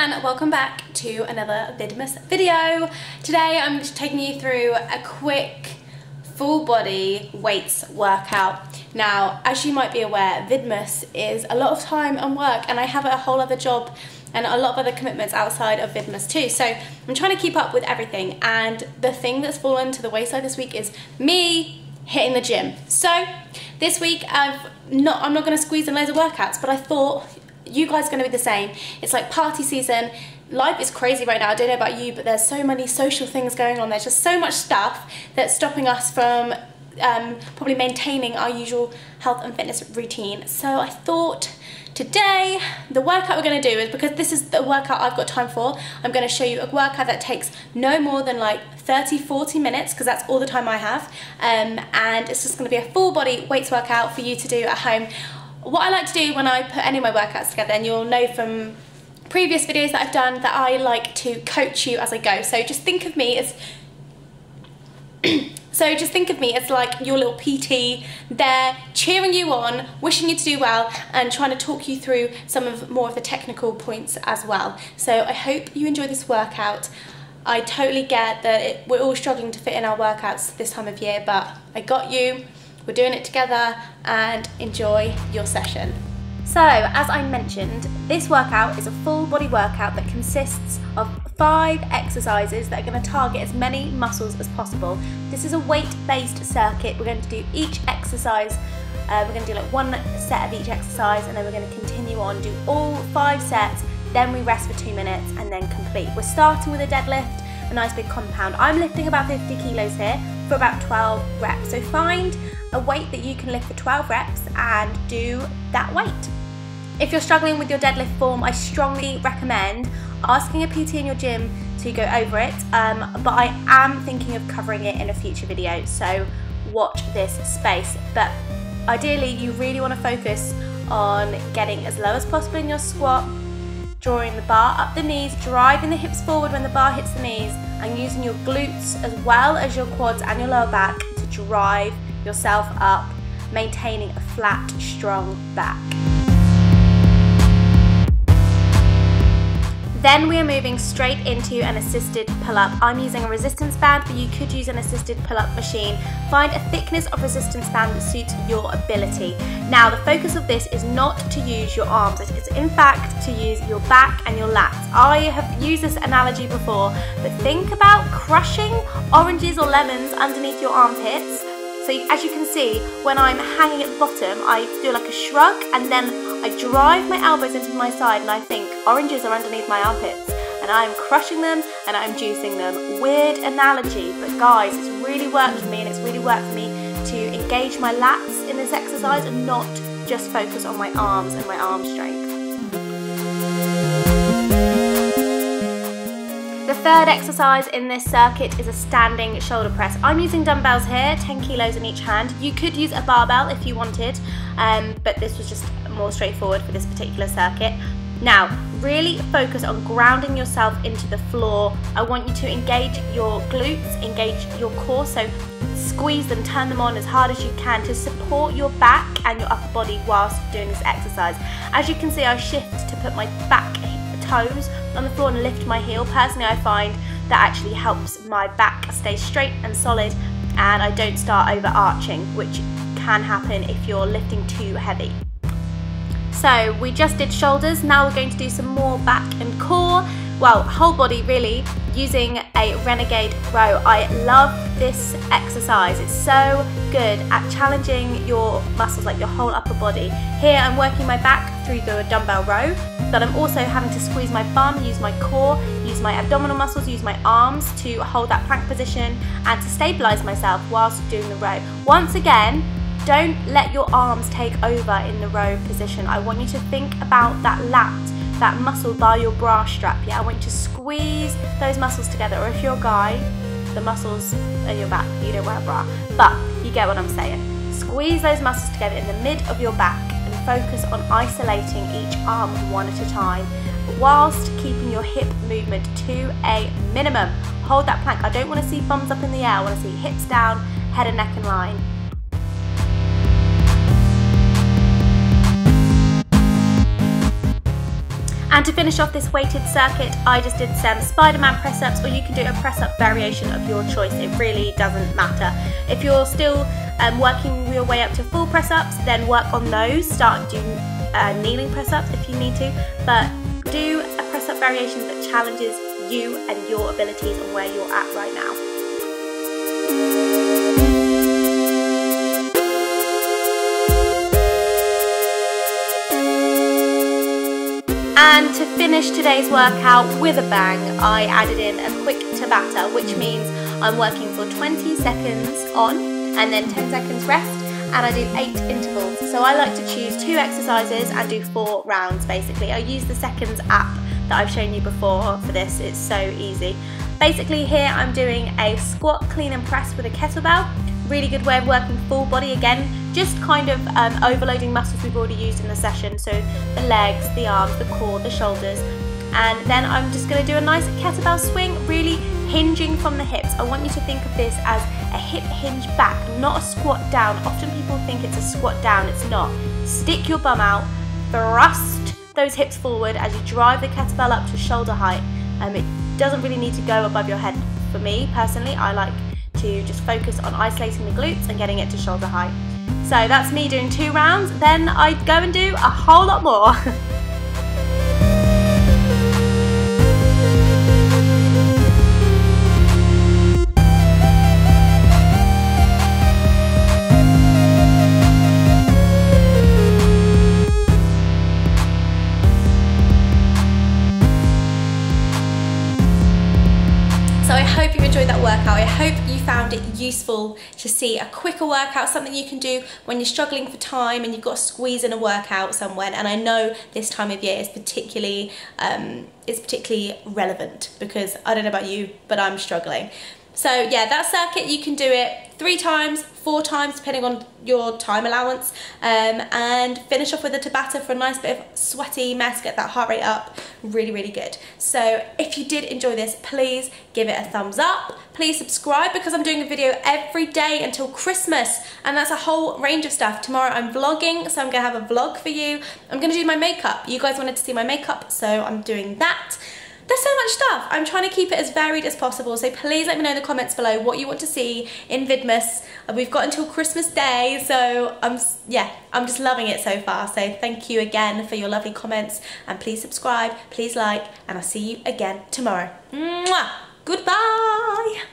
and welcome back to another Vidmas video. Today I'm just taking you through a quick full body weights workout. Now, as you might be aware, Vidmas is a lot of time and work, and I have a whole other job and a lot of other commitments outside of Vidmas too. So I'm trying to keep up with everything, and the thing that's fallen to the wayside this week is me hitting the gym. So this week I'm not going to squeeze in loads of workouts, but I thought you guys are going to be the same. It's like party season. Life is crazy right now. I don't know about you, but there's so many social things going on. There's just so much stuff that's stopping us from probably maintaining our usual health and fitness routine. So I thought today the workout we're going to do is, because this is the workout I've got time for, I'm going to show you a workout that takes no more than like 30-40 minutes, because that's all the time I have, and it's just going to be a full body weights workout for you to do at home. What I like to do when I put any of my workouts together, and you'll know from previous videos that I've done that I like to coach you as I go. So just think of me as like your little PT there, cheering you on, wishing you to do well, and trying to talk you through some of more of the technical points as well. So I hope you enjoy this workout. I totally get that we're all struggling to fit in our workouts this time of year, but I got you. We're doing it together, and enjoy your session. So, as I mentioned, this workout is a full body workout that consists of 5 exercises that are going to target as many muscles as possible. This is a weight-based circuit. We're going to do each exercise, we're going to do like one set of each exercise, and then we're going to continue on, do all 5 sets, then we rest for 2 minutes, and then complete. We're starting with a deadlift, a nice big compound. I'm lifting about 50 kilos here for about 12 reps. So find a weight that you can lift for 12 reps and do that weight. If you're struggling with your deadlift form, I strongly recommend asking a PT in your gym to go over it, but I am thinking of covering it in a future video, so watch this space. But ideally you really want to focus on getting as low as possible in your squat, drawing the bar up the knees, driving the hips forward when the bar hits the knees, and using your glutes as well as your quads and your lower back to drive yourself up, maintaining a flat, strong back. Then we are moving straight into an assisted pull-up. I'm using a resistance band, but you could use an assisted pull-up machine. Find a thickness of resistance band that suits your ability. Now, the focus of this is not to use your arms. It is in fact to use your back and your lats. I have used this analogy before, but think about crushing oranges or lemons underneath your armpits. So as you can see, when I'm hanging at the bottom, I do like a shrug, and then I drive my elbows into my side, and I think oranges are underneath my armpits, and I'm crushing them and I'm juicing them. Weird analogy, but guys, it's really worked for me, and it's really worked for me to engage my lats in this exercise and not just focus on my arms and my arm strength. The third exercise in this circuit is a standing shoulder press. I'm using dumbbells here, 10 kilos in each hand. You could use a barbell if you wanted, but this was just more straightforward for this particular circuit. Now, really focus on grounding yourself into the floor. I want you to engage your glutes, engage your core, so squeeze them, turn them on as hard as you can to support your back and your upper body whilst doing this exercise. As you can see, I shift to put my back toes on the floor and lift my heel. Personally, I find that actually helps my back stay straight and solid, and I don't start overarching, which can happen if you're lifting too heavy. So we just did shoulders, now we're going to do some more back and core, well, whole body really, using a Renegade Row. I love this exercise. It's so good at challenging your muscles, like your whole upper body. Here I'm working my back through the dumbbell row, but I'm also having to squeeze my bum, use my core, use my abdominal muscles, use my arms to hold that plank position and to stabilize myself whilst doing the row. Once again, don't let your arms take over in the row position. I want you to think about that lat, that muscle by your bra strap. Yeah, I want you to squeeze those muscles together, or if you're a guy, the muscles are your back. You don't wear a bra, but you get what I'm saying. Squeeze those muscles together in the mid of your back and focus on isolating each arm one at a time, whilst keeping your hip movement to a minimum. Hold that plank. I don't want to see bums up in the air. I want to see hips down, head and neck in line. And to finish off this weighted circuit, I just did some Spider-Man press-ups, or you can do a press-up variation of your choice. It really doesn't matter. If you're still working your way up to full press-ups, then work on those. Start doing kneeling press-ups if you need to, but do a press-up variation that challenges you and your abilities and where you're at right now. And to finish today's workout with a bang, I added in a quick TABATA, which means I'm working for 20 seconds on and then 10 seconds rest, and I do 8 intervals. So I like to choose 2 exercises and do 4 rounds basically. I use the Seconds app that I've shown you before for this, it's so easy. Basically here I'm doing a squat, clean and press with a kettlebell. Really good way of working full body again, just kind of overloading muscles we've already used in the session, so the legs, the arms, the core, the shoulders. And then I'm just going to do a nice kettlebell swing, really hinging from the hips. I want you to think of this as a hip hinge back, not a squat down. Often people think it's a squat down, it's not. Stick your bum out, thrust those hips forward as you drive the kettlebell up to shoulder height. It doesn't really need to go above your head. For me personally, I like to just focus on isolating the glutes and getting it to shoulder height. So that's me doing 2 rounds, then I'd go and do a whole lot more. So I hope you enjoyed that workout. I hope you found it useful to see a quicker workout, something you can do when you're struggling for time and you've got to squeeze in a workout somewhere. And I know this time of year is particularly relevant, because I don't know about you, but I'm struggling. So yeah, that circuit, you can do it 3 times, 4 times, depending on your time allowance, and finish off with a TABATA for a nice bit of sweaty mess, get that heart rate up, really, really good. So if you did enjoy this, please give it a thumbs up. Please subscribe, because I'm doing a video every day until Christmas, and that's a whole range of stuff. Tomorrow I'm vlogging, so I'm gonna have a vlog for you. I'm gonna do my makeup. You guys wanted to see my makeup, so I'm doing that. There's so much stuff. I'm trying to keep it as varied as possible, so please let me know in the comments below what you want to see in Vidmas. We've got until Christmas Day, so I'm just loving it so far. So thank you again for your lovely comments, and please subscribe, please like, and I'll see you again tomorrow. Mwah! Goodbye!